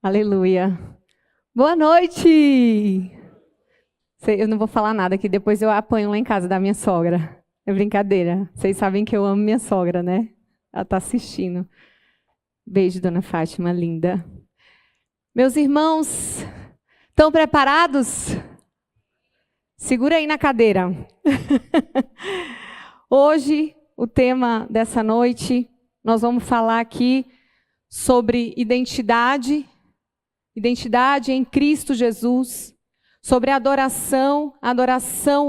Aleluia. Boa noite! Eu não vou falar nada, que depois eu apanho lá em casa da minha sogra. É brincadeira. Vocês sabem que eu amo minha sogra, né? Ela está assistindo. Beijo, dona Fátima, linda. Meus irmãos, estão preparados? Segura aí na cadeira. Hoje, o tema dessa noite, nós vamos falar aqui sobre identidade em Cristo Jesus, sobre adoração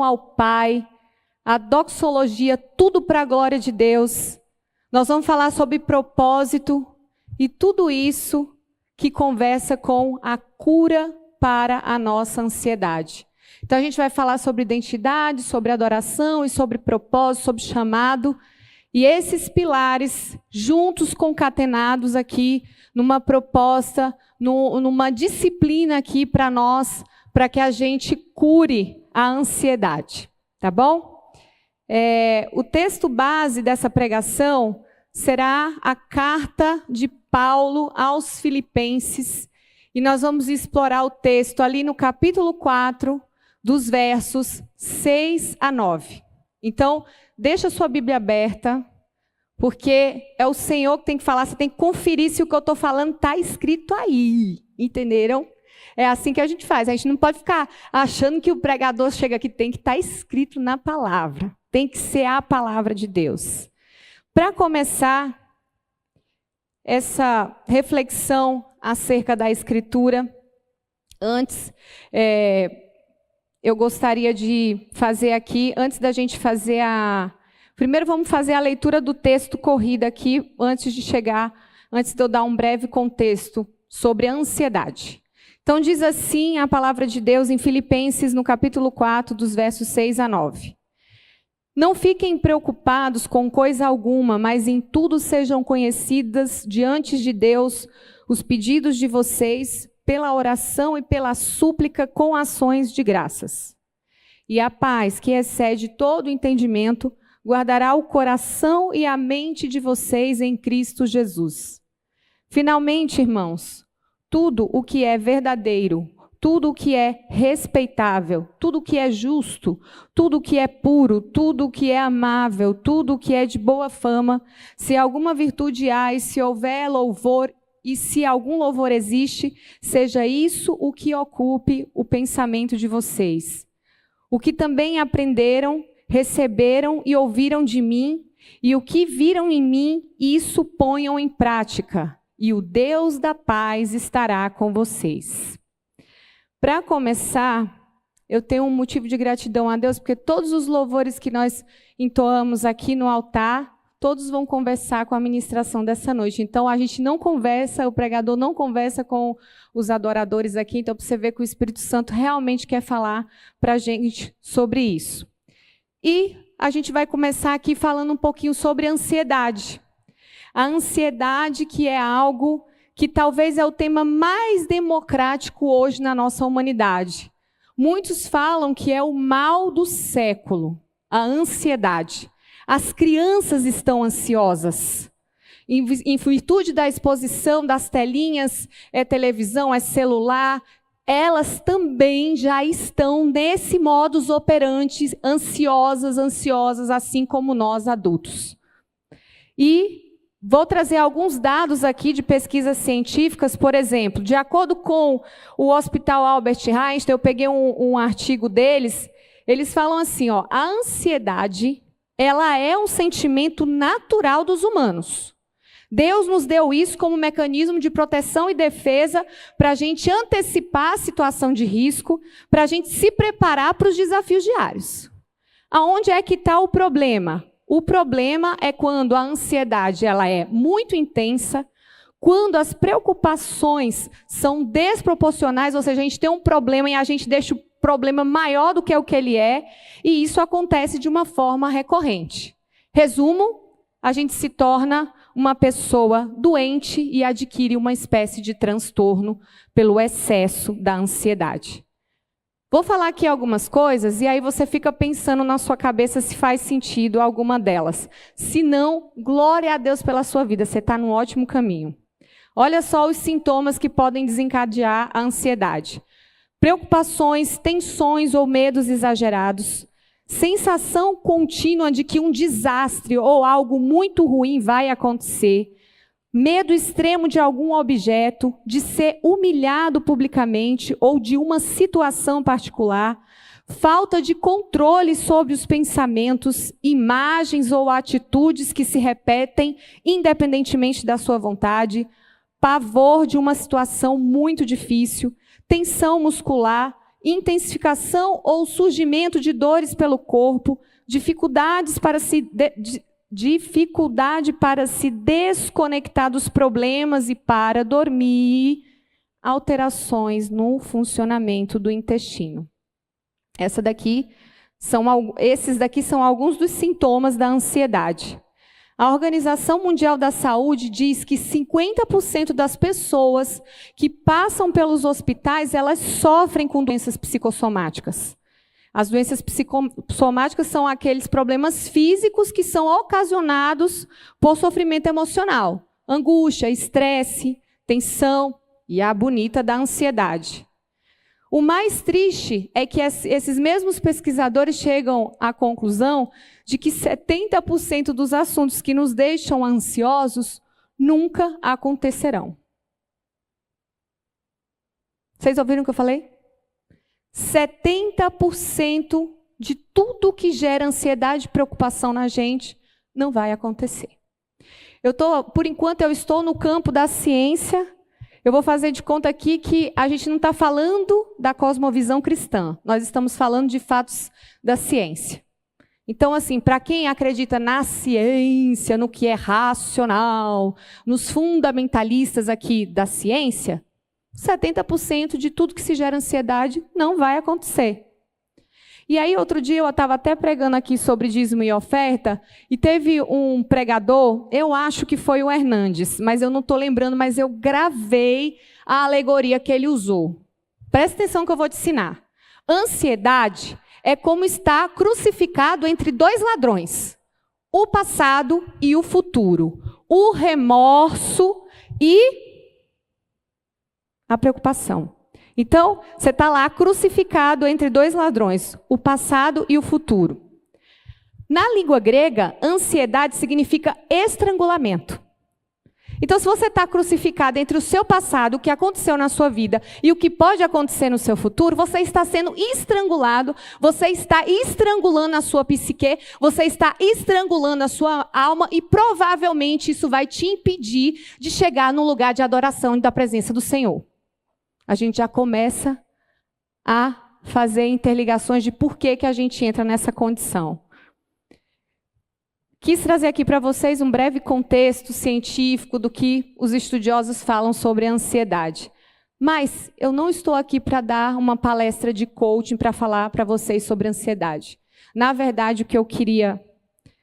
ao Pai, a doxologia, tudo para a glória de Deus. Nós vamos falar sobre propósito e tudo isso que conversa com a cura para a nossa ansiedade. Então a gente vai falar sobre identidade, sobre adoração e sobre propósito, sobre chamado. E esses pilares, juntos, concatenados aqui, numa proposta, numa disciplina aqui para nós, para que a gente cure a ansiedade. Tá bom? O texto base dessa pregação será a carta de Paulo aos Filipenses. E nós vamos explorar o texto ali no capítulo 4, dos versos 6 a 9. Então, deixa a sua Bíblia aberta, porque é o Senhor que tem que falar, você tem que conferir se o que eu estou falando está escrito aí, entenderam? É assim que a gente faz, a gente não pode ficar achando que o pregador chega aqui, tem que estar escrito na palavra, tem que ser a palavra de Deus. Para começar essa reflexão acerca da Escritura, antes, eu gostaria de fazer aqui, antes da gente fazer Primeiro vamos fazer a leitura do texto corrida aqui, antes de eu dar um breve contexto sobre a ansiedade. Então diz assim a palavra de Deus em Filipenses, no capítulo 4, dos versos 6 a 9. Não fiquem preocupados com coisa alguma, mas em tudo sejam conhecidas diante de Deus os pedidos de vocês, pela oração e pela súplica com ações de graças. E a paz, que excede todo entendimento, guardará o coração e a mente de vocês em Cristo Jesus. Finalmente, irmãos, tudo o que é verdadeiro, tudo o que é respeitável, tudo o que é justo, tudo o que é puro, tudo o que é amável, tudo o que é de boa fama, se alguma virtude há e se houver louvor, e se algum louvor existe, seja isso o que ocupe o pensamento de vocês. O que também aprenderam, receberam e ouviram de mim, e o que viram em mim, isso ponham em prática, e o Deus da paz estará com vocês. Para começar, eu tenho um motivo de gratidão a Deus, porque todos os louvores que nós entoamos aqui no altar, todos vão conversar com a ministração dessa noite. Então, a gente não conversa, o pregador não conversa com os adoradores aqui, então, para você ver que o Espírito Santo realmente quer falar para a gente sobre isso. E a gente vai começar aqui falando um pouquinho sobre ansiedade. A ansiedade, que é algo que talvez é o tema mais democrático hoje na nossa humanidade. Muitos falam que é o mal do século, a ansiedade. As crianças estão ansiosas. Em virtude da exposição das telinhas, televisão, celular, elas também já estão nesse modus operandi, ansiosas, assim como nós adultos. E vou trazer alguns dados aqui de pesquisas científicas, por exemplo, de acordo com o Hospital Albert Einstein, eu peguei um artigo deles, eles falam assim, a ansiedade, ela é um sentimento natural dos humanos. Deus nos deu isso como mecanismo de proteção e defesa para a gente antecipar a situação de risco, para a gente se preparar para os desafios diários. Aonde é que está o problema? O problema é quando a ansiedade ela é muito intensa, quando as preocupações são desproporcionais, ou seja, a gente tem um problema e a gente deixa o problema maior do que o que ele é, e isso acontece de uma forma recorrente. Resumo, a gente se torna uma pessoa doente e adquire uma espécie de transtorno pelo excesso da ansiedade. Vou falar aqui algumas coisas e aí você fica pensando na sua cabeça se faz sentido alguma delas. Se não, glória a Deus pela sua vida, você está num ótimo caminho. Olha só os sintomas que podem desencadear a ansiedade. Preocupações, tensões ou medos exagerados. Sensação contínua de que um desastre ou algo muito ruim vai acontecer. Medo extremo de algum objeto, de ser humilhado publicamente ou de uma situação particular. Falta de controle sobre os pensamentos, imagens ou atitudes que se repetem independentemente da sua vontade. Pavor de uma situação muito difícil. Tensão muscular. Intensificação ou surgimento de dores pelo corpo, dificuldade para se desconectar dos problemas e para dormir, alterações no funcionamento do intestino. Esses daqui são alguns dos sintomas da ansiedade. A Organização Mundial da Saúde diz que 50% das pessoas que passam pelos hospitais, elas sofrem com doenças psicossomáticas. As doenças psicossomáticas são aqueles problemas físicos que são ocasionados por sofrimento emocional. Angústia, estresse, tensão e a bonita da ansiedade. O mais triste é que esses mesmos pesquisadores chegam à conclusão de que 70% dos assuntos que nos deixam ansiosos nunca acontecerão. Vocês ouviram o que eu falei? 70% de tudo que gera ansiedade e preocupação na gente não vai acontecer. Por enquanto, eu estou no campo da ciência. Eu vou fazer de conta aqui que a gente não está falando da cosmovisão cristã. Nós estamos falando de fatos da ciência. Então, assim, para quem acredita na ciência, no que é racional, nos fundamentalistas aqui da ciência, 70% de tudo que se gera ansiedade não vai acontecer. E aí, outro dia, eu estava até pregando aqui sobre dízimo e oferta, e teve um pregador, eu acho que foi o Hernandes, mas eu não estou lembrando, mas eu gravei a alegoria que ele usou. Presta atenção que eu vou te ensinar. Ansiedade é como estar crucificado entre dois ladrões. O passado e o futuro. O remorso e a preocupação. Então, você está lá crucificado entre dois ladrões, o passado e o futuro. Na língua grega, ansiedade significa estrangulamento. Então, se você está crucificado entre o seu passado, o que aconteceu na sua vida, e o que pode acontecer no seu futuro, você está sendo estrangulado, você está estrangulando a sua psique, você está estrangulando a sua alma, e provavelmente isso vai te impedir de chegar num lugar de adoração e da presença do Senhor. A gente já começa a fazer interligações de por que a gente entra nessa condição. Quis trazer aqui para vocês um breve contexto científico do que os estudiosos falam sobre a ansiedade. Mas eu não estou aqui para dar uma palestra de coaching para falar para vocês sobre ansiedade. Na verdade, o que eu queria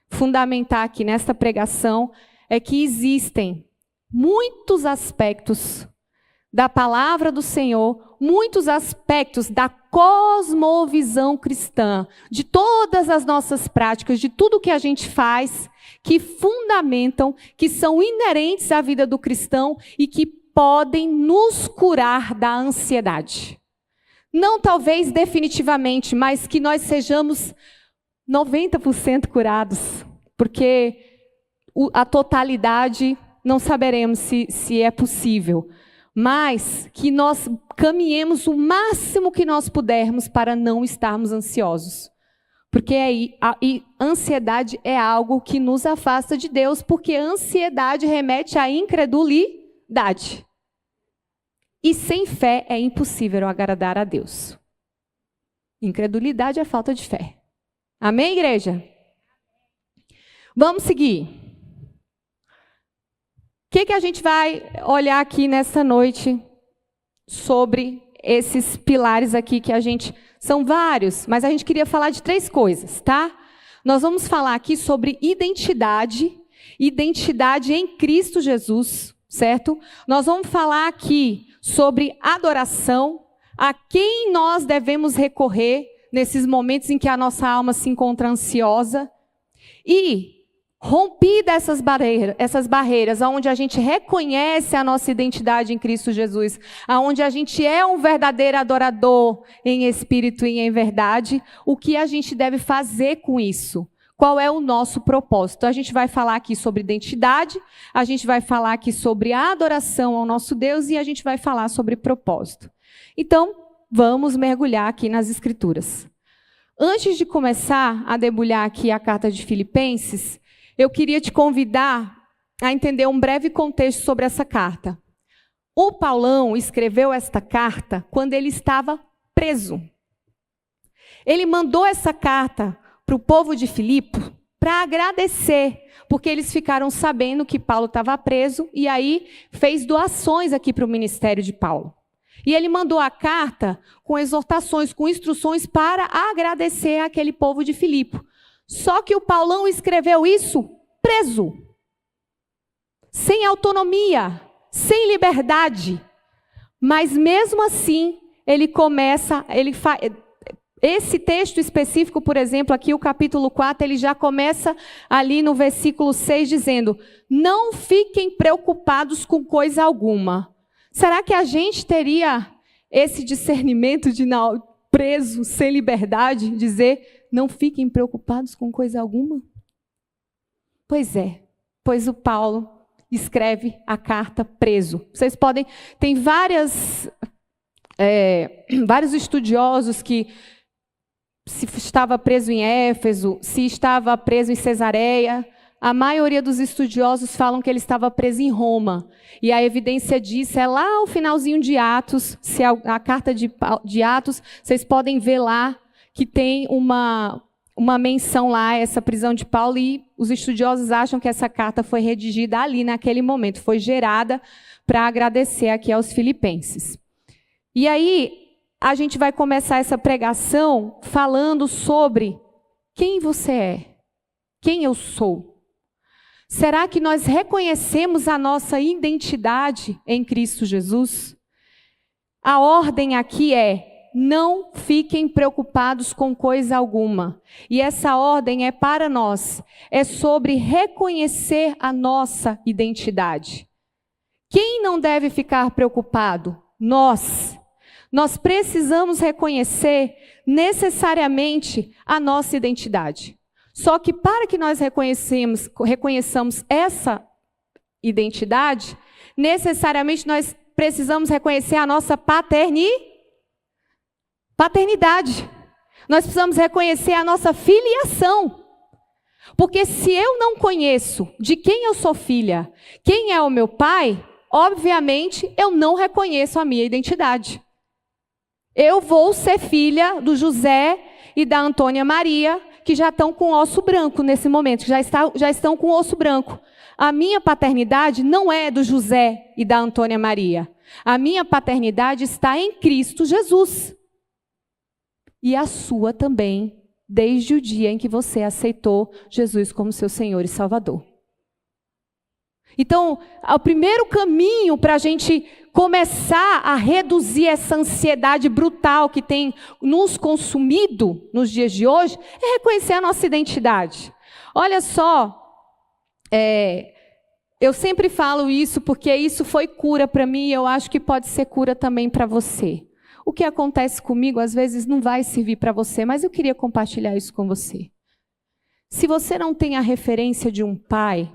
fundamentar aqui nesta pregação é que existem muitos aspectos da palavra do Senhor, muitos aspectos da cosmovisão cristã, de todas as nossas práticas, de tudo que a gente faz, que fundamentam, que são inerentes à vida do cristão e que podem nos curar da ansiedade. Não talvez definitivamente, mas que nós sejamos 90% curados, porque a totalidade não saberemos se é possível. Mas que nós caminhemos o máximo que nós pudermos para não estarmos ansiosos. Porque a ansiedade é algo que nos afasta de Deus, porque a ansiedade remete à incredulidade. E sem fé é impossível agradar a Deus. Incredulidade é falta de fé. Amém, igreja? Vamos seguir. O que a gente vai olhar aqui nessa noite sobre esses pilares aqui que a gente... São vários, mas a gente queria falar de 3 coisas, tá? Nós vamos falar aqui sobre identidade em Cristo Jesus, certo? Nós vamos falar aqui sobre adoração, a quem nós devemos recorrer nesses momentos em que a nossa alma se encontra ansiosa. E rompida essas barreiras, onde a gente reconhece a nossa identidade em Cristo Jesus, onde a gente é um verdadeiro adorador em espírito e em verdade, o que a gente deve fazer com isso? Qual é o nosso propósito? A gente vai falar aqui sobre identidade, a gente vai falar aqui sobre a adoração ao nosso Deus e a gente vai falar sobre propósito. Então, vamos mergulhar aqui nas Escrituras. Antes de começar a debulhar aqui a carta de Filipenses, eu queria te convidar a entender um breve contexto sobre essa carta. O Paulão escreveu esta carta quando ele estava preso. Ele mandou essa carta para o povo de Filipe para agradecer, porque eles ficaram sabendo que Paulo estava preso e aí fez doações aqui para o ministério de Paulo. E ele mandou a carta com exortações, com instruções para agradecer àquele povo de Filipe. Só que o Paulão escreveu isso preso, sem autonomia, sem liberdade. Mas mesmo assim, ele começa, esse texto específico, por exemplo, aqui o capítulo 4, ele já começa ali no versículo 6 dizendo: não fiquem preocupados com coisa alguma. Será que a gente teria esse discernimento de preso, sem liberdade, dizer: não fiquem preocupados com coisa alguma? Pois é, pois o Paulo escreve a carta preso. Vocês podem, tem vários estudiosos que, se estava preso em Éfeso, se estava preso em Cesareia, a maioria dos estudiosos falam que ele estava preso em Roma. E a evidência disso é lá o finalzinho de Atos, se a carta de Atos, vocês podem ver lá que tem uma menção lá, essa prisão de Paulo, e os estudiosos acham que essa carta foi redigida ali, naquele momento, foi gerada para agradecer aqui aos filipenses. E aí, a gente vai começar essa pregação falando sobre quem você é, quem eu sou. Será que nós reconhecemos a nossa identidade em Cristo Jesus? A ordem aqui é: não fiquem preocupados com coisa alguma. E essa ordem é para nós. É sobre reconhecer a nossa identidade. Quem não deve ficar preocupado? Nós. Nós precisamos reconhecer necessariamente a nossa identidade. Só que para que nós reconheçamos essa identidade, necessariamente nós precisamos reconhecer a nossa paternidade. Nós precisamos reconhecer a nossa filiação. Porque se eu não conheço de quem eu sou filha, quem é o meu pai, obviamente eu não reconheço a minha identidade. Eu vou ser filha do José e da Antônia Maria, que já estão com osso branco nesse momento, que já estão com osso branco. A minha paternidade não é do José e da Antônia Maria. A minha paternidade está em Cristo Jesus. E a sua também, desde o dia em que você aceitou Jesus como seu Senhor e Salvador. Então, o primeiro caminho para a gente começar a reduzir essa ansiedade brutal que tem nos consumido nos dias de hoje é reconhecer a nossa identidade. Olha só, eu sempre falo isso porque isso foi cura para mim e eu acho que pode ser cura também para você. O que acontece comigo às vezes não vai servir para você, mas eu queria compartilhar isso com você. Se você não tem a referência de um pai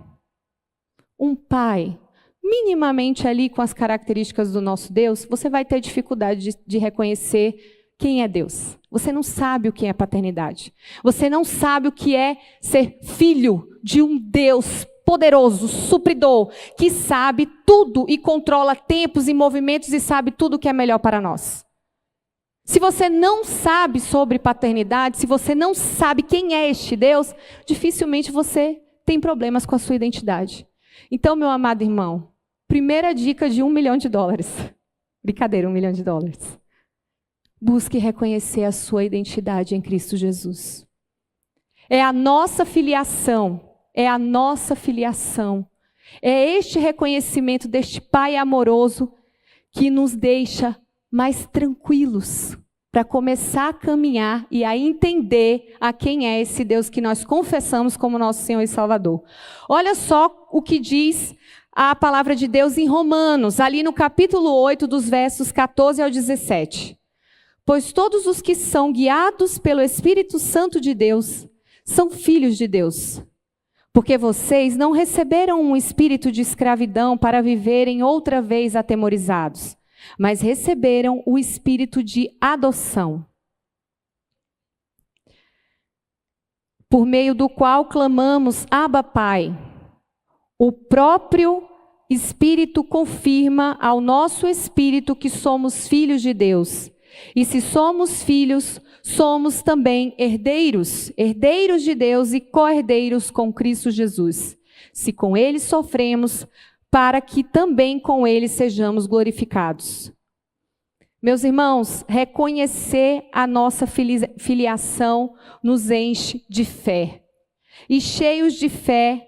minimamente ali com as características do nosso Deus, você vai ter dificuldade de reconhecer quem é Deus. Você não sabe o que é paternidade. Você não sabe o que é ser filho de um Deus poderoso, supridor, que sabe tudo e controla tempos e movimentos e sabe tudo o que é melhor para nós. Se você não sabe sobre paternidade, se você não sabe quem é este Deus, dificilmente você tem problemas com a sua identidade. Então, meu amado irmão, primeira dica de $1 milhão. Brincadeira, $1 milhão. Busque reconhecer a sua identidade em Cristo Jesus. É a nossa filiação, é este reconhecimento deste Pai amoroso que nos deixa mais tranquilos, para começar a caminhar e a entender a quem é esse Deus que nós confessamos como nosso Senhor e Salvador. Olha só o que diz a palavra de Deus em Romanos, ali no capítulo 8, dos versos 14 ao 17. Pois todos os que são guiados pelo Espírito Santo de Deus são filhos de Deus. Porque vocês não receberam um espírito de escravidão para viverem outra vez atemorizados, mas receberam o espírito de adoção, por meio do qual clamamos, Abba, Pai. O próprio Espírito confirma ao nosso espírito que somos filhos de Deus. E se somos filhos, somos também herdeiros, herdeiros de Deus e co-herdeiros com Cristo Jesus. Se com Ele sofremos, para que também com Ele sejamos glorificados. Meus irmãos, reconhecer a nossa filiação nos enche de fé. E cheios de fé,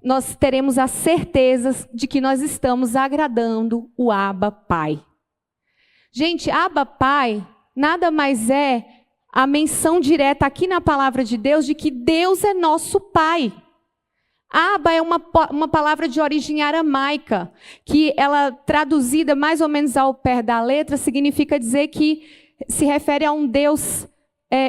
nós teremos a certeza de que nós estamos agradando o Abba Pai. Gente, Abba Pai nada mais é a menção direta aqui na palavra de Deus de que Deus é nosso Pai. Abba é uma palavra de origem aramaica, que ela, traduzida mais ou menos ao pé da letra, significa dizer que se refere a um Deus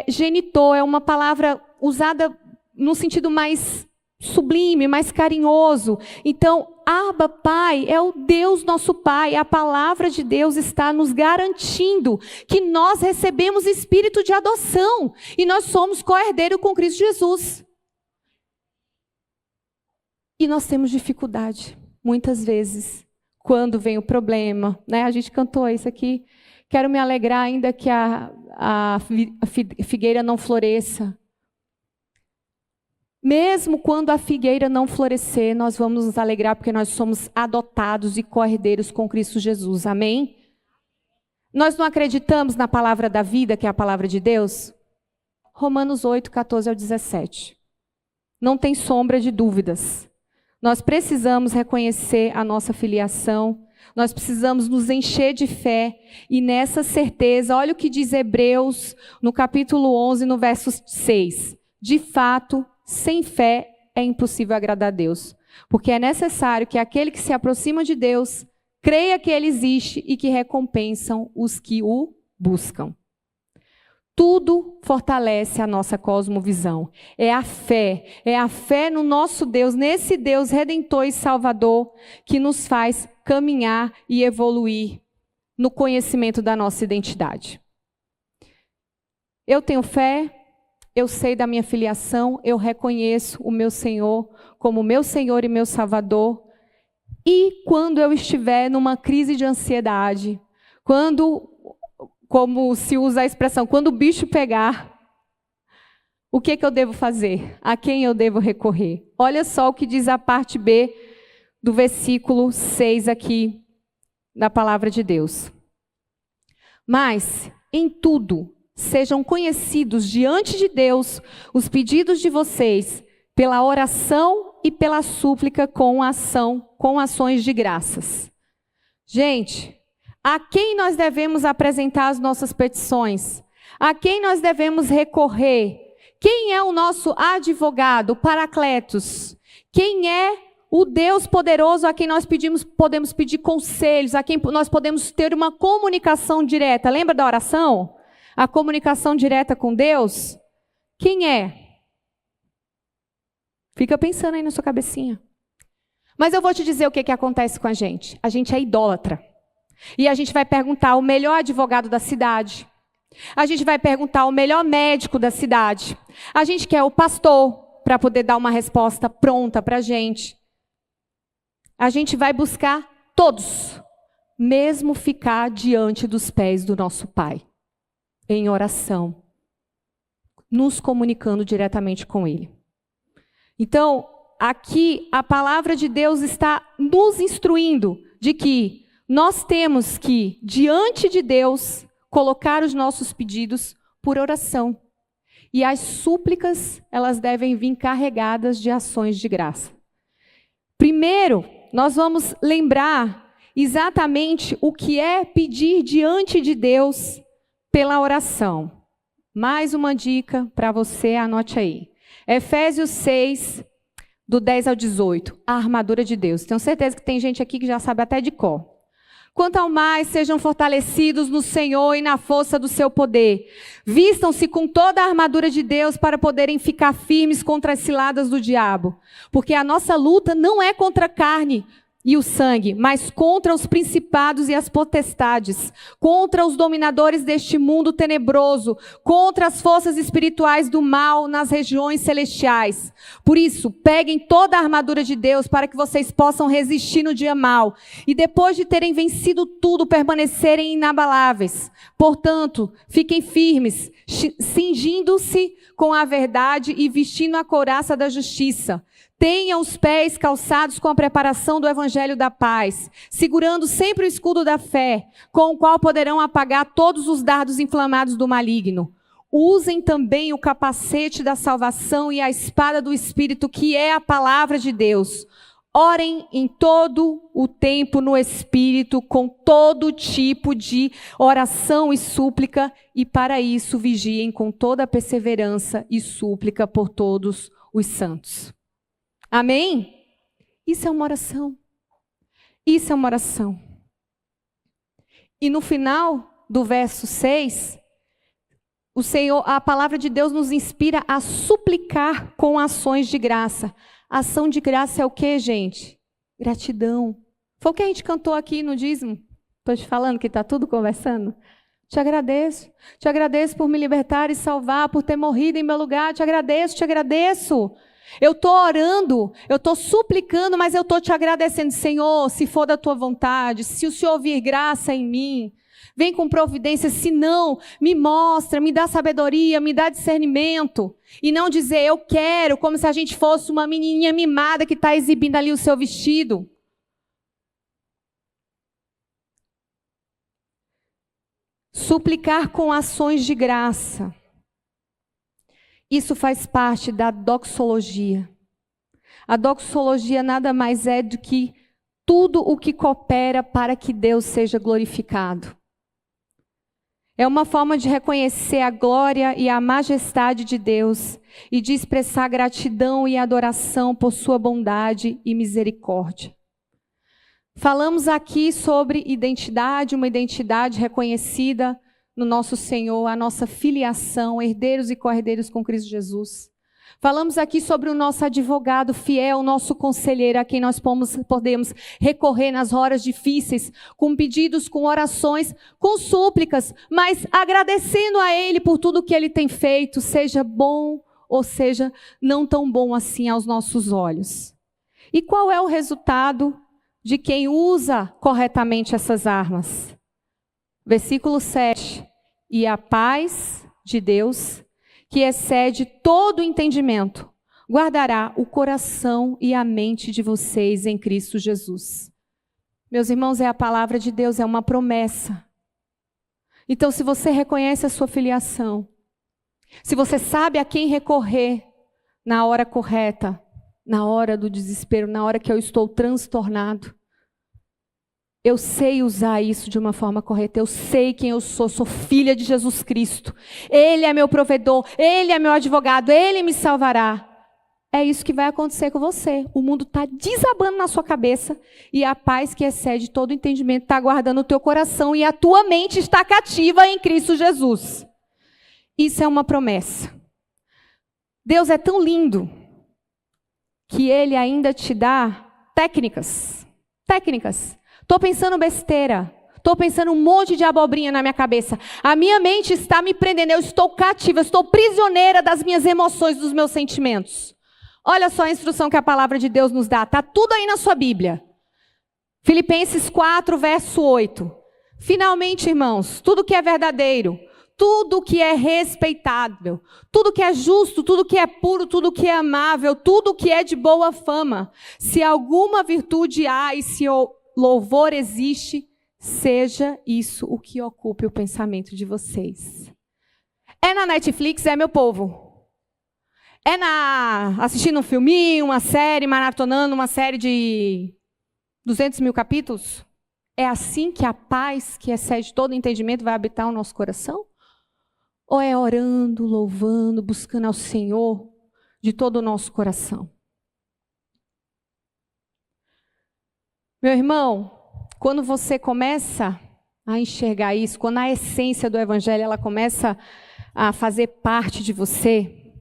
genitor. É uma palavra usada no sentido mais sublime, mais carinhoso. Então, Abba, Pai, é o Deus nosso Pai. A palavra de Deus está nos garantindo que nós recebemos espírito de adoção e nós somos co-herdeiros com Cristo Jesus. E nós temos dificuldade, muitas vezes, quando vem o problema, né? A gente cantou isso aqui. Quero me alegrar ainda que a figueira não floresça. Mesmo quando a figueira não florescer, nós vamos nos alegrar porque nós somos adotados e co-herdeiros com Cristo Jesus. Amém? Nós não acreditamos na palavra da vida, que é a palavra de Deus? Romanos 8, 14 ao 17. Não tem sombra de dúvidas. Nós precisamos reconhecer a nossa filiação, nós precisamos nos encher de fé e nessa certeza, olha o que diz Hebreus no capítulo 11, no verso 6. De fato, sem fé é impossível agradar a Deus, porque é necessário que aquele que se aproxima de Deus creia que Ele existe e que recompensam os que o buscam. Tudo fortalece a nossa cosmovisão. É a fé no nosso Deus, nesse Deus redentor e salvador, que nos faz caminhar e evoluir no conhecimento da nossa identidade. Eu tenho fé, eu sei da minha filiação, eu reconheço o meu Senhor como meu Senhor e meu Salvador. E quando eu estiver numa crise de ansiedade, como se usa a expressão, quando o bicho pegar, o que eu devo fazer? A quem eu devo recorrer? Olha só o que diz a parte B do versículo 6 aqui, da palavra de Deus. Mas, em tudo, sejam conhecidos diante de Deus os pedidos de vocês, pela oração e pela súplica com ações de graças. Gente, a quem nós devemos apresentar as nossas petições? A quem nós devemos recorrer? Quem é o nosso advogado, Paracletos? Quem é o Deus poderoso a quem nós podemos pedir conselhos, a quem nós podemos ter uma comunicação direta? Lembra da oração? A comunicação direta com Deus? Quem é? Fica pensando aí na sua cabecinha. Mas eu vou te dizer o que acontece com a gente. A gente é idólatra. E a gente vai perguntar o melhor advogado da cidade. A gente vai perguntar o melhor médico da cidade. A gente quer o pastor para poder dar uma resposta pronta para a gente. A gente vai buscar todos, mesmo ficar diante dos pés do nosso Pai, em oração, nos comunicando diretamente com Ele. Então, aqui a palavra de Deus está nos instruindo de que nós temos que, diante de Deus, colocar os nossos pedidos por oração. E as súplicas, elas devem vir carregadas de ações de graça. Primeiro, nós vamos lembrar exatamente o que é pedir diante de Deus pela oração. Mais uma dica para você, anote aí. Efésios 6, do 10 ao 18. A armadura de Deus. Tenho certeza que tem gente aqui que já sabe até de cor. Quanto ao mais, sejam fortalecidos no Senhor e na força do seu poder. Vistam-se com toda a armadura de Deus para poderem ficar firmes contra as ciladas do diabo. Porque a nossa luta não é contra a carne e o sangue, mas contra os principados e as potestades, contra os dominadores deste mundo tenebroso, contra as forças espirituais do mal nas regiões celestiais. Por isso, peguem toda a armadura de Deus para que vocês possam resistir no dia mau e depois de terem vencido tudo, permanecerem inabaláveis. Portanto, fiquem firmes, cingindo-se com a verdade e vestindo a couraça da justiça. Tenham os pés calçados com a preparação do evangelho da paz, segurando sempre o escudo da fé, com o qual poderão apagar todos os dardos inflamados do maligno. Usem também o capacete da salvação e a espada do Espírito, que é a palavra de Deus. Orem em todo o tempo no Espírito, com todo tipo de oração e súplica, e para isso vigiem com toda a perseverança e súplica por todos os santos. Amém? Isso é uma oração. Isso é uma oração. E no final do verso 6, o Senhor, a palavra de Deus nos inspira a suplicar com ações de graça. Ação de graça é o quê, gente? Gratidão. Foi o que a gente cantou aqui no dízimo. Estou te falando que está tudo conversando. Te agradeço. Te agradeço por me libertar e salvar, por ter morrido em meu lugar. Te agradeço, te agradeço. Eu estou orando, eu estou suplicando, mas eu estou te agradecendo. Senhor, se for da tua vontade, se o Senhor vir graça em mim, vem com providência. Se não, me mostra, me dá sabedoria, me dá discernimento. E não dizer eu quero, como se a gente fosse uma menininha mimada que está exibindo ali o seu vestido. Suplicar com ações de graça. Isso faz parte da doxologia. A doxologia nada mais é do que tudo o que coopera para que Deus seja glorificado. É uma forma de reconhecer a glória e a majestade de Deus e de expressar gratidão e adoração por sua bondade e misericórdia. Falamos aqui sobre identidade, uma identidade reconhecida no nosso Senhor, a nossa filiação, herdeiros e co-herdeiros com Cristo Jesus. Falamos aqui sobre o nosso advogado fiel, o nosso conselheiro, a quem nós podemos recorrer nas horas difíceis, com pedidos, com orações, com súplicas, mas agradecendo a Ele por tudo que Ele tem feito, seja bom ou seja não tão bom assim aos nossos olhos. E qual é o resultado de quem usa corretamente essas armas? Versículo 7. E a paz de Deus, que excede todo o entendimento, guardará o coração e a mente de vocês em Cristo Jesus. Meus irmãos, é a palavra de Deus, é uma promessa. Então, se você reconhece a sua filiação, se você sabe a quem recorrer na hora correta, na hora do desespero, na hora que eu estou transtornado, eu sei usar isso de uma forma correta. Eu sei quem eu sou filha de Jesus Cristo. Ele é meu provedor, Ele é meu advogado, Ele me salvará. É isso que vai acontecer com você. O mundo está desabando na sua cabeça e a paz que excede todo entendimento está guardando o teu coração e a tua mente está cativa em Cristo Jesus. Isso é uma promessa. Deus é tão lindo que Ele ainda te dá técnicas. Estou pensando besteira. Estou pensando um monte de abobrinha na minha cabeça. A minha mente está me prendendo. Eu estou cativa, eu estou prisioneira das minhas emoções, dos meus sentimentos. Olha só a instrução que a palavra de Deus nos dá. Está tudo aí na sua Bíblia. Filipenses 4, verso 8. Finalmente, irmãos, tudo que é verdadeiro, tudo que é respeitável, tudo que é justo, tudo que é puro, tudo que é amável, tudo que é de boa fama, se alguma virtude há e se louvor existe, seja isso o que ocupe o pensamento de vocês. É na Netflix, meu povo? É assistindo um filminho, uma série, maratonando uma série de 200 mil capítulos? É assim que a paz que excede todo entendimento vai habitar o nosso coração? Ou é orando, louvando, buscando ao Senhor de todo o nosso coração? Meu irmão, quando você começa a enxergar isso, quando a essência do Evangelho ela começa a fazer parte de você,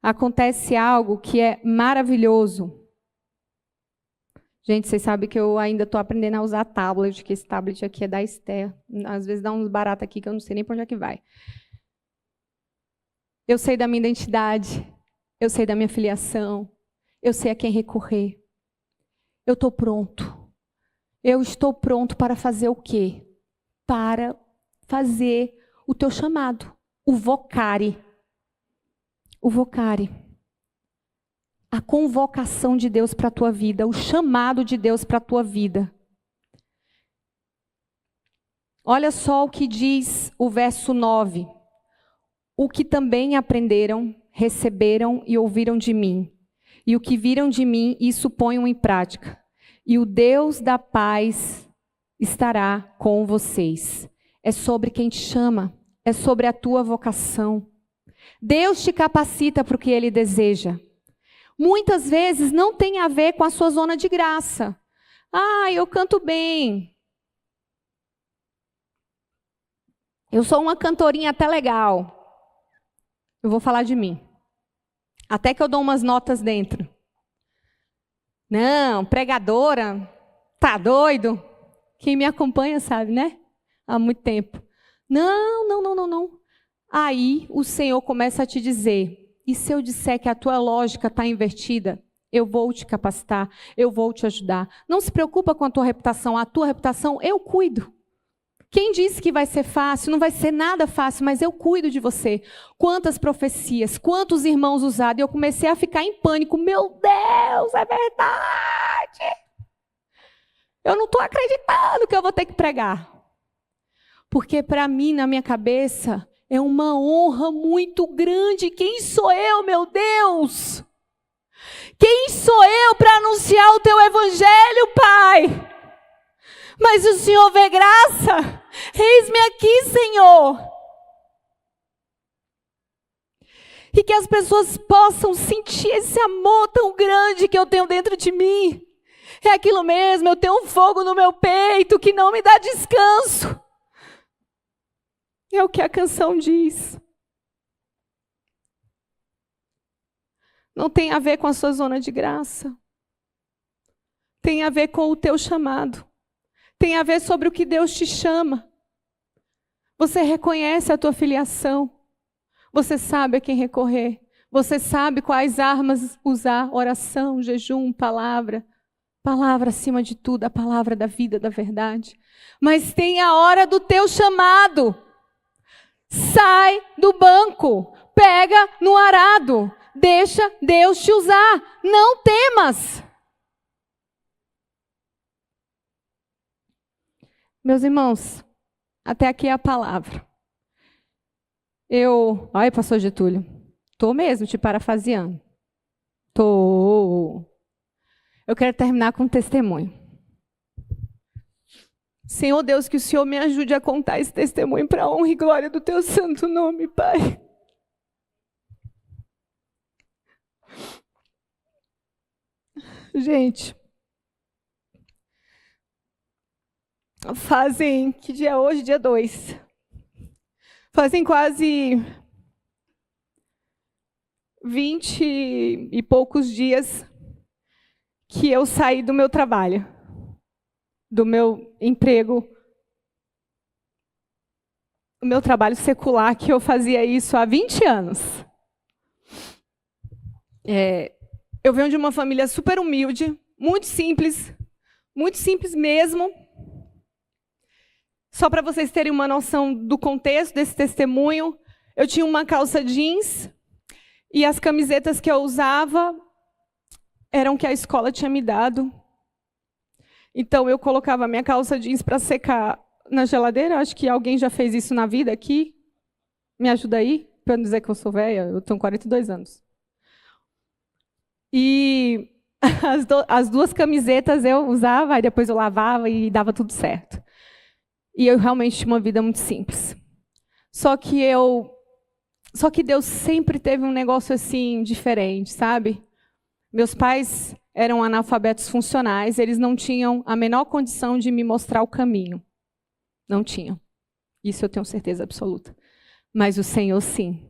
acontece algo que é maravilhoso. Gente, vocês sabem que eu ainda estou aprendendo a usar tablet, que esse tablet aqui é da Esther. Às vezes dá uns baratos aqui que eu não sei nem para onde é que vai. Eu sei da minha identidade, eu sei da minha filiação, eu sei a quem recorrer. Eu estou pronto. Eu estou pronto para fazer o quê? Para fazer o teu chamado, o vocare. O vocare. A convocação de Deus para a tua vida, o chamado de Deus para a tua vida. Olha só o que diz o verso 9. O que também aprenderam, receberam e ouviram de mim, e o que viram de mim, isso ponham em prática. E o Deus da paz estará com vocês. É sobre quem te chama, é sobre a tua vocação. Deus te capacita para o que Ele deseja. Muitas vezes não tem a ver com a sua zona de graça. Ah, eu canto bem. Eu sou uma cantorinha até legal. Eu vou falar de mim. Até que eu dou umas notas dentro. Não, pregadora, tá doido? Quem me acompanha sabe, né? Há muito tempo. Não. Aí o Senhor começa a te dizer, e se eu disser que a tua lógica está invertida, eu vou te capacitar, eu vou te ajudar. Não se preocupa com a tua reputação eu cuido. Quem disse que vai ser fácil? Não vai ser nada fácil, mas eu cuido de você. Quantas profecias, quantos irmãos usados, e eu comecei a ficar em pânico. Meu Deus, é verdade! Eu não estou acreditando que eu vou ter que pregar. Porque para mim, na minha cabeça, é uma honra muito grande. Quem sou eu, meu Deus? Quem sou eu para anunciar o teu evangelho, Pai? Mas o Senhor vê graça. Eis-me aqui, Senhor. E que as pessoas possam sentir esse amor tão grande que eu tenho dentro de mim. É aquilo mesmo, eu tenho um fogo no meu peito que não me dá descanso. É o que a canção diz. Não tem a ver com a sua zona de graça. Tem a ver com o teu chamado. Tem a ver sobre o que Deus te chama. Você reconhece a tua filiação. Você sabe a quem recorrer. Você sabe quais armas usar. Oração, jejum, palavra. Palavra acima de tudo, a palavra da vida, da verdade. Mas tem a hora do teu chamado. Sai do banco. Pega no arado. Deixa Deus te usar. Não temas. Meus irmãos, até aqui é a palavra. Ai, pastor Getúlio, estou mesmo te parafraseando. Eu quero terminar com um testemunho. Senhor Deus, que o Senhor me ajude a contar esse testemunho para a honra e glória do teu santo nome, Pai. Gente, que dia é hoje? Dia 2. Fazem quase 20 e poucos dias que eu saí do meu trabalho, do meu emprego, o meu trabalho secular, que eu fazia isso há 20 anos. Eu venho de uma família super humilde, muito simples mesmo. Só para vocês terem uma noção do contexto desse testemunho, eu tinha uma calça jeans e as camisetas que eu usava eram que a escola tinha me dado. Então eu colocava a minha calça jeans para secar na geladeira. Acho que alguém já fez isso na vida aqui. Me ajuda aí, para não dizer que eu sou velha, eu tenho 42 anos. E as duas camisetas eu usava, e depois eu lavava e dava tudo certo. E eu realmente tinha uma vida muito simples. Só que eu Só que Deus sempre teve um negócio assim diferente, sabe? Meus pais eram analfabetos funcionais, eles não tinham a menor condição de me mostrar o caminho. Não tinham. Isso eu tenho certeza absoluta. Mas o Senhor sim.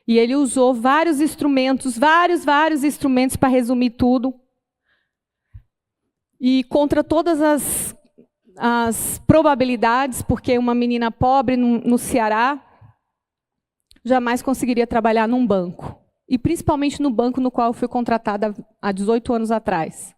E Ele usou vários instrumentos, vários instrumentos para resumir tudo. E contra todas as probabilidades, porque uma menina pobre no Ceará jamais conseguiria trabalhar num banco. E principalmente no banco no qual eu fui contratada há 18 anos atrás.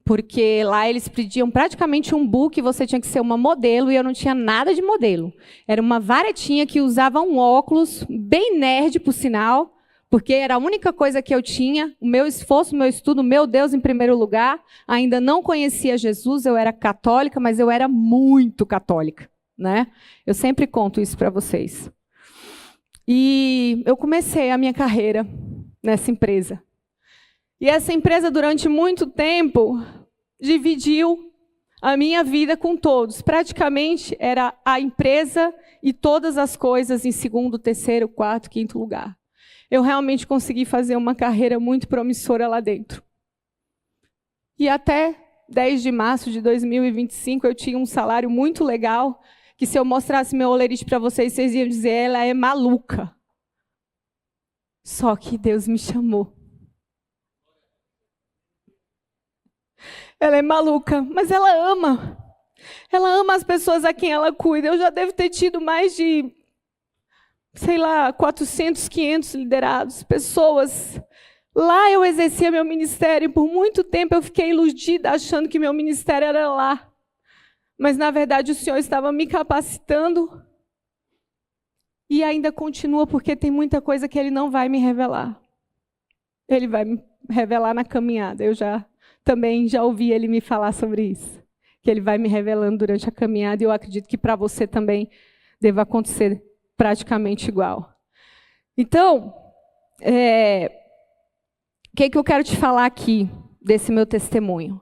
Porque lá eles pediam praticamente um book, você tinha que ser uma modelo, e eu não tinha nada de modelo. Era uma varetinha que usava um óculos, bem nerd, por sinal, porque era a única coisa que eu tinha, o meu esforço, o meu estudo, meu Deus em primeiro lugar. Ainda não conhecia Jesus, eu era católica, mas eu era muito católica, né? Eu sempre conto isso para vocês. E eu comecei a minha carreira nessa empresa. E essa empresa, durante muito tempo, dividiu a minha vida com todos. Praticamente era a empresa e todas as coisas em segundo, terceiro, quarto, quinto lugar. Eu realmente consegui fazer uma carreira muito promissora lá dentro. E até 10 de março de 2025, eu tinha um salário muito legal, que se eu mostrasse meu olerite para vocês, vocês iam dizer, ela é maluca. Só que Deus me chamou. Ela é maluca, mas ela ama. Ela ama as pessoas a quem ela cuida. Eu já devo ter tido mais de, 400, 500 liderados, pessoas. Lá eu exercia meu ministério e por muito tempo eu fiquei iludida achando que meu ministério era lá. Mas, na verdade, o Senhor estava me capacitando e ainda continua, porque tem muita coisa que Ele não vai me revelar. Ele vai me revelar na caminhada. Eu também já ouvi Ele me falar sobre isso. Que Ele vai me revelando durante a caminhada, e eu acredito que para você também deva acontecer praticamente igual. Então, o que eu quero te falar aqui desse meu testemunho?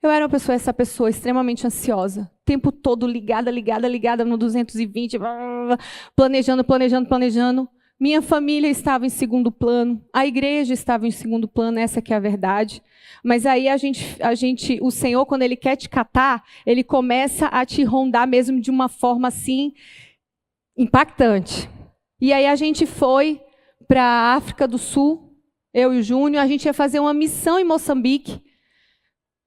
Eu era essa pessoa extremamente ansiosa, o tempo todo ligada no 220, planejando. Minha família estava em segundo plano, a igreja estava em segundo plano, essa que é a verdade. Mas aí o Senhor, quando Ele quer te catar, Ele começa a te rondar mesmo de uma forma assim impactante. E aí a gente foi para a África do Sul, eu e o Júnior, a gente ia fazer uma missão em Moçambique,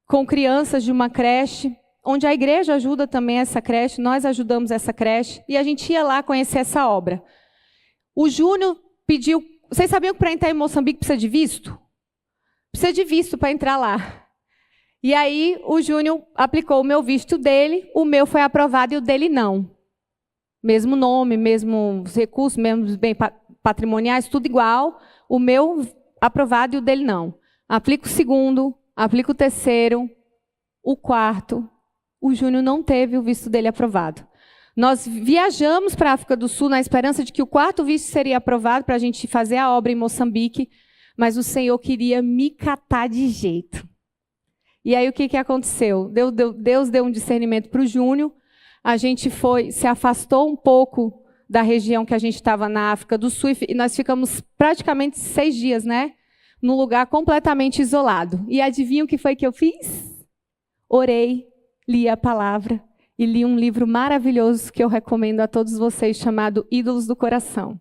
com crianças de uma creche, onde a igreja ajuda também essa creche, nós ajudamos essa creche, e a gente ia lá conhecer essa obra. O Júnior pediu... Vocês sabiam que para entrar em Moçambique precisa de visto? Precisa de visto para entrar lá. E aí o Júnior aplicou o meu visto dele, o meu foi aprovado e o dele não. Mesmo nome, mesmos recursos, mesmos bens patrimoniais, tudo igual. O meu aprovado e o dele não. Aplica o segundo... Aplica o terceiro, o quarto. O Júnior não teve o visto dele aprovado. Nós viajamos para a África do Sul na esperança de que o quarto visto seria aprovado para a gente fazer a obra em Moçambique, mas o Senhor queria me catar de jeito. E aí o que aconteceu? Deus deu um discernimento para o Júnior, a gente se afastou um pouco da região que a gente estava na África do Sul e nós ficamos praticamente 6 dias, né? Num lugar completamente isolado. E adivinha o que foi que eu fiz? Orei, li a palavra e li um livro maravilhoso que eu recomendo a todos vocês, chamado Ídolos do Coração.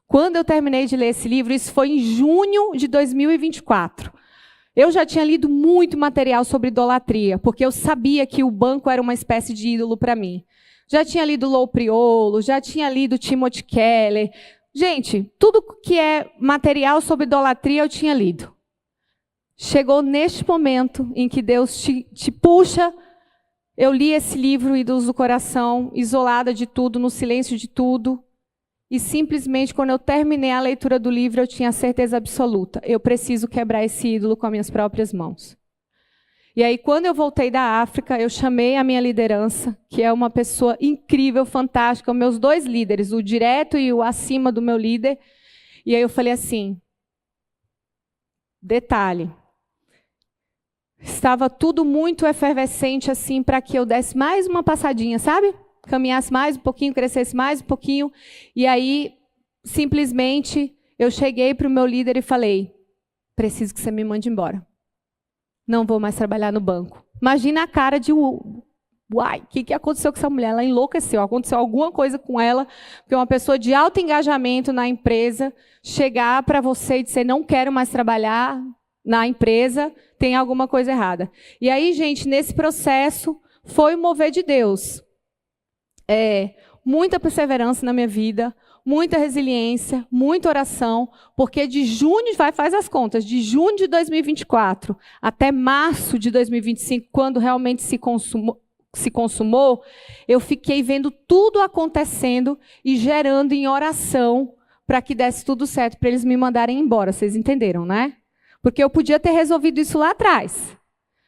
Quando eu terminei de ler esse livro, isso foi em junho de 2024. Eu já tinha lido muito material sobre idolatria, porque eu sabia que o banco era uma espécie de ídolo para mim. Já tinha lido Lou Priolo, já tinha lido Timothy Keller. Gente, tudo que é material sobre idolatria eu tinha lido. Chegou neste momento em que Deus te puxa, eu li esse livro, Ídolos do Coração, isolada de tudo, no silêncio de tudo, e simplesmente quando eu terminei a leitura do livro, eu tinha certeza absoluta, eu preciso quebrar esse ídolo com as minhas próprias mãos. E aí, quando eu voltei da África, eu chamei a minha liderança, que é uma pessoa incrível, fantástica, meus 2 líderes, o direto e o acima do meu líder. E aí eu falei assim, detalhe, estava tudo muito efervescente assim para que eu desse mais uma passadinha, sabe? Caminhasse mais um pouquinho, crescesse mais um pouquinho. E aí simplesmente eu cheguei para o meu líder e falei: preciso que você me mande embora. Não vou mais trabalhar no banco. Imagina a cara de uai, o que aconteceu com essa mulher? Ela enlouqueceu, aconteceu alguma coisa com ela, porque uma pessoa de alto engajamento na empresa chegar para você e dizer: não quero mais trabalhar na empresa, tem alguma coisa errada. E aí, gente, nesse processo, foi o mover de Deus. Muita perseverança na minha vida, muita resiliência, muita oração, porque de junho, faz as contas, de junho de 2024 até março de 2025, quando realmente se consumou, eu fiquei vendo tudo acontecendo e gerando em oração para que desse tudo certo, para eles me mandarem embora. Vocês entenderam, né? Porque eu podia ter resolvido isso lá atrás,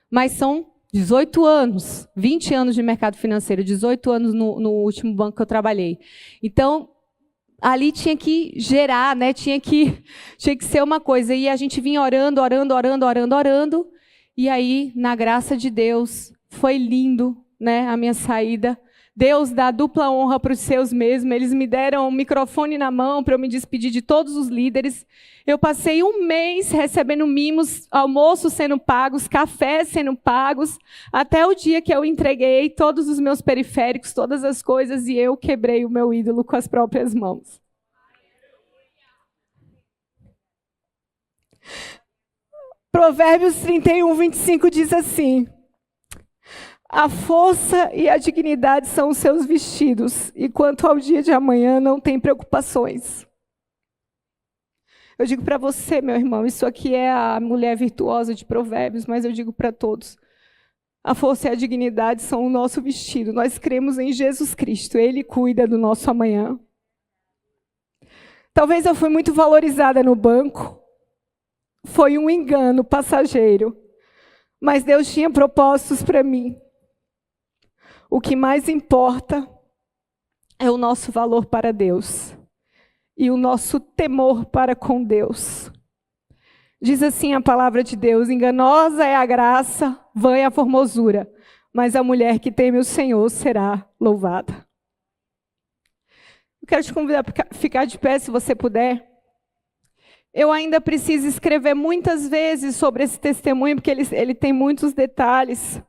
mas são 18 anos, 20 anos de mercado financeiro, 18 anos no último banco que eu trabalhei. Então, ali tinha que gerar, né? Tinha que ser uma coisa. E a gente vinha orando, e aí, na graça de Deus, foi lindo, né, a minha saída. Deus dá dupla honra para os seus mesmos. Eles me deram um microfone na mão para eu me despedir de todos os líderes. Eu passei um mês recebendo mimos, almoços sendo pagos, cafés sendo pagos, até o dia que eu entreguei todos os meus periféricos, todas as coisas, e eu quebrei o meu ídolo com as próprias mãos. Provérbios 31, 25 diz assim: a força e a dignidade são os seus vestidos, e quanto ao dia de amanhã não tem preocupações. Eu digo para você, meu irmão, isso aqui é a mulher virtuosa de Provérbios, mas eu digo para todos: a força e a dignidade são o nosso vestido. Nós cremos em Jesus Cristo, Ele cuida do nosso amanhã. Talvez eu fui muito valorizada no banco, foi um engano passageiro, mas Deus tinha propósitos para mim. O que mais importa é o nosso valor para Deus e o nosso temor para com Deus. Diz assim a palavra de Deus: enganosa é a graça, vã é a formosura, mas a mulher que teme o Senhor será louvada. Eu quero te convidar para ficar de pé, se você puder. Eu ainda preciso escrever muitas vezes sobre esse testemunho, porque ele tem muitos detalhes.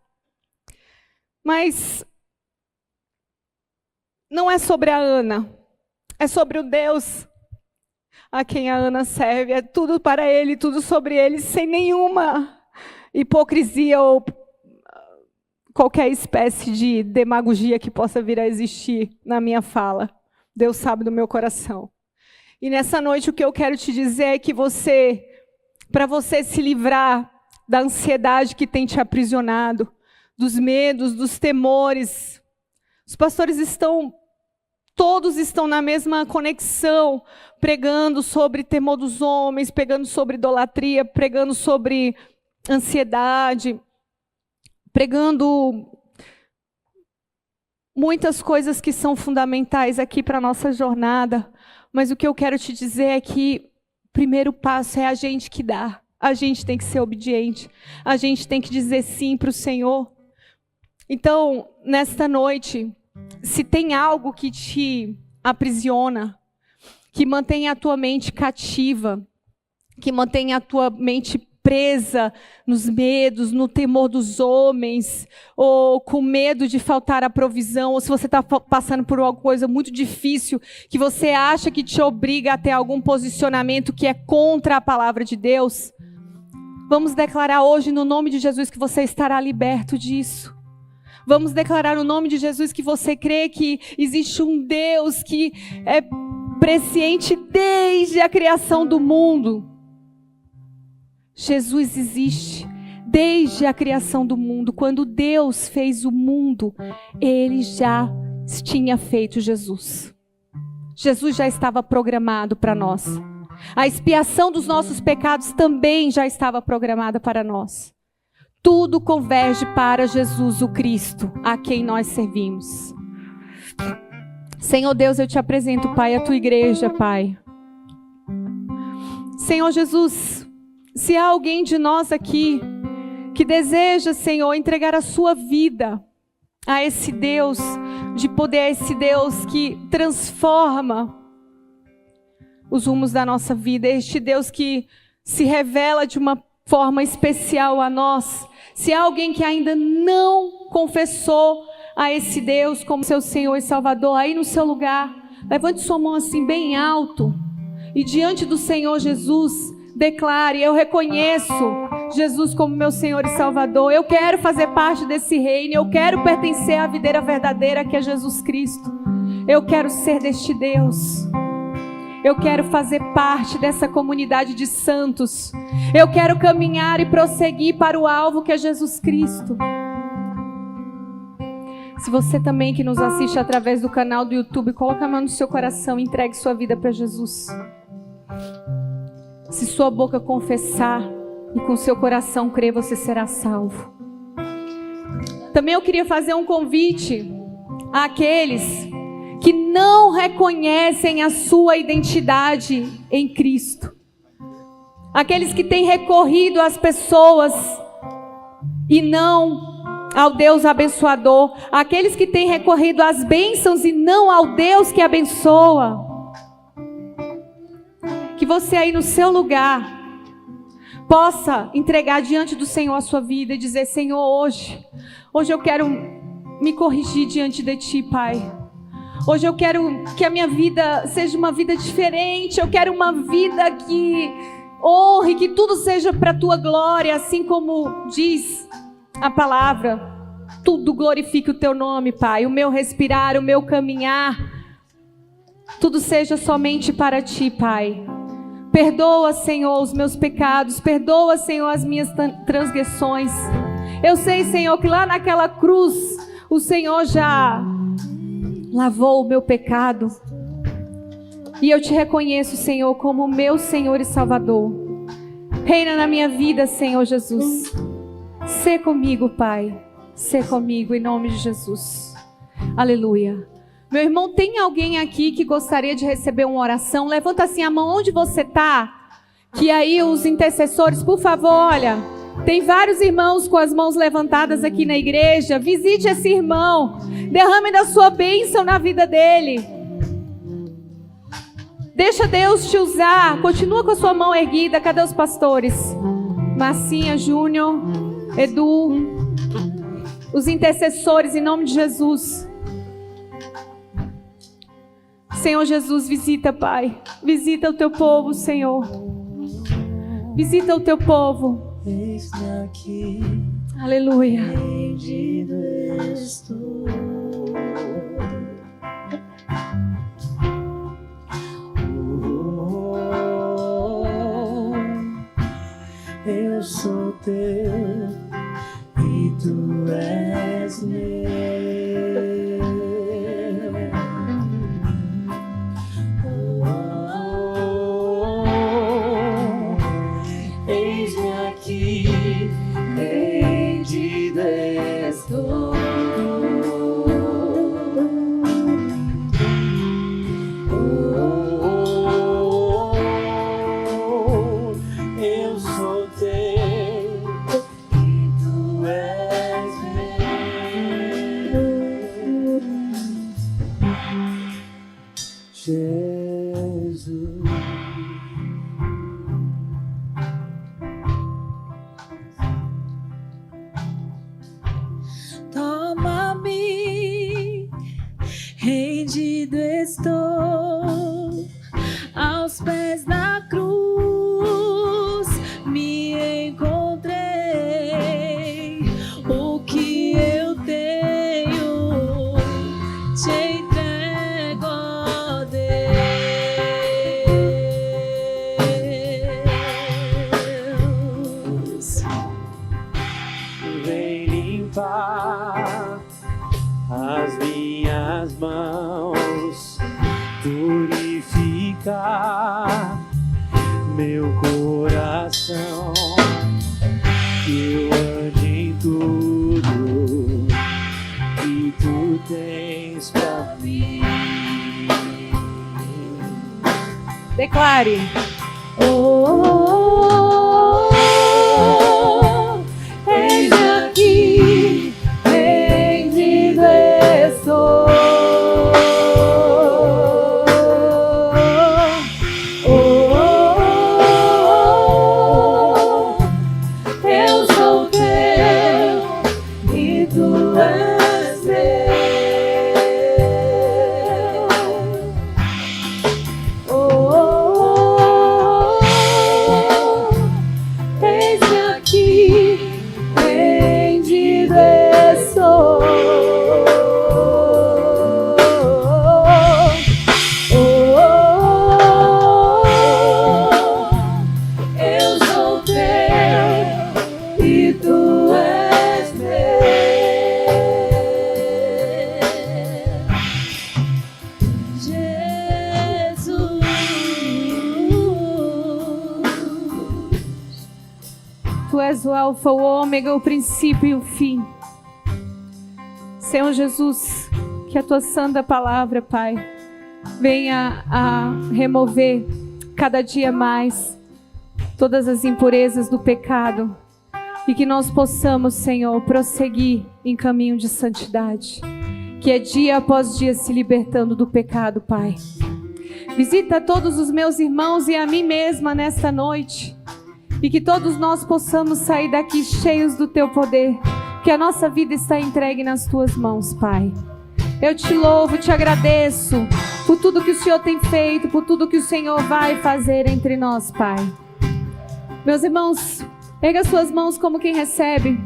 Mas não é sobre a Ana, é sobre o Deus a quem a Ana serve. É tudo para Ele, tudo sobre Ele, sem nenhuma hipocrisia ou qualquer espécie de demagogia que possa vir a existir na minha fala. Deus sabe do meu coração. E nessa noite o que eu quero te dizer é que para você se livrar da ansiedade que tem te aprisionado, dos medos, dos temores, os pastores todos estão na mesma conexão, pregando sobre temor dos homens, pregando sobre idolatria, pregando sobre ansiedade, pregando muitas coisas que são fundamentais aqui para a nossa jornada. Mas o que eu quero te dizer é que o primeiro passo é a gente que dá. A gente tem que ser obediente. A gente tem que dizer sim para o Senhor. Então, nesta noite, se tem algo que te aprisiona, que mantém a tua mente cativa, que mantém a tua mente presa nos medos, no temor dos homens, ou com medo de faltar a provisão, ou se você está passando por alguma coisa muito difícil, que você acha que te obriga a ter algum posicionamento que é contra a palavra de Deus, vamos declarar hoje no nome de Jesus que você estará liberto disso. Vamos declarar no nome de Jesus que você crê que existe um Deus que é presciente desde a criação do mundo. Jesus existe desde a criação do mundo. Quando Deus fez o mundo, Ele já tinha feito Jesus. Jesus já estava programado para nós. A expiação dos nossos pecados também já estava programada para nós. Tudo converge para Jesus, o Cristo, a quem nós servimos. Senhor Deus, eu te apresento, Pai, a tua igreja, Pai. Senhor Jesus, se há alguém de nós aqui que deseja, Senhor, entregar a sua vida a esse Deus de poder, a esse Deus que transforma, os rumos da nossa vida. Este Deus que se revela de uma forma especial a nós. Se há alguém que ainda não confessou a esse Deus como seu Senhor e Salvador, aí no seu lugar, levante sua mão assim bem alto e diante do Senhor Jesus, declare: eu reconheço Jesus como meu Senhor e Salvador. Eu quero fazer parte desse reino. Eu quero pertencer à videira verdadeira que é Jesus Cristo. Eu quero ser deste Deus. Eu quero fazer parte dessa comunidade de santos. Eu quero caminhar e prosseguir para o alvo que é Jesus Cristo. Se você também que nos assiste através do canal do YouTube, coloca a mão no seu coração e entregue sua vida para Jesus. Se sua boca confessar e com seu coração crer, você será salvo. Também eu queria fazer um convite àqueles que não reconhecem a sua identidade em Cristo. Aqueles que têm recorrido às pessoas e não ao Deus abençoador. Aqueles que têm recorrido às bênçãos e não ao Deus que abençoa. Que você aí no seu lugar possa entregar diante do Senhor a sua vida e dizer: Senhor, hoje eu quero me corrigir diante de Ti, Pai. Hoje eu quero que a minha vida seja uma vida diferente. Eu quero uma vida que honre, que tudo seja para a Tua glória, assim como diz a palavra. Tudo glorifique o Teu nome, Pai. O meu respirar, o meu caminhar, tudo seja somente para Ti, Pai. Perdoa, Senhor, os meus pecados. Perdoa, Senhor, as minhas transgressões. Eu sei, Senhor, que lá naquela cruz o Senhor já lavou o meu pecado. E eu Te reconheço, Senhor, como meu Senhor e Salvador. Reina na minha vida, Senhor Jesus. Sê comigo, Pai. Sê comigo, em nome de Jesus. Aleluia. Meu irmão, tem alguém aqui que gostaria de receber uma oração? Levanta assim a mão onde você está. Que aí os intercessores, por favor, olha. Tem vários irmãos com as mãos levantadas aqui na igreja. Visite esse irmão. Derrame da sua bênção na vida dele. Deixa Deus te usar. Continua com a sua mão erguida. Cadê os pastores? Marcinha, Júnior, Edu. Os intercessores, em nome de Jesus. Senhor Jesus, visita, Pai. Visita o Teu povo, Senhor. Visita o Teu povo. Aleluia. Eu sou Teu e Tu és meu. Eis-me aqui, rendido estou. Eu sou Teu e Tu és meu. Jesus. Toma-me, rendido estou aos pés da cruz. Me encontrei, o que eu tenho te entrego, ó Deus. Vem limpar as minhas mãos, purificar meu coração, que eu ande em tudo que Tu tens pra mim. Declare. Eis-me aqui, rendido estou. és o alfa, o ômega, o princípio e o fim. Senhor Jesus, que a tua santa palavra, Pai, venha a remover cada dia mais todas as impurezas do pecado e que nós possamos, Senhor, prosseguir em caminho de santidade, que é dia após dia se libertando do pecado, Pai. Visita todos os meus irmãos e a mim mesma nesta noite, e que todos nós possamos sair daqui cheios do teu poder, que a nossa vida está entregue nas tuas mãos, Pai. Eu te louvo, te agradeço por tudo que o Senhor tem feito, por tudo que o Senhor vai fazer entre nós, Pai. Meus irmãos, erga suas mãos como quem recebe.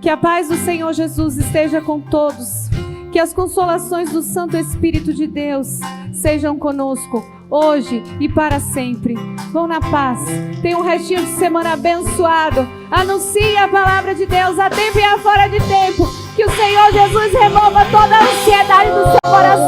Que a paz do Senhor Jesus esteja com todos. Que as consolações do Santo Espírito de Deus sejam conosco, hoje e para sempre. Vão na paz. Tenha um restinho de semana abençoado. Anuncie a palavra de Deus a tempo e a fora de tempo. Que o Senhor Jesus remova toda a ansiedade do seu coração.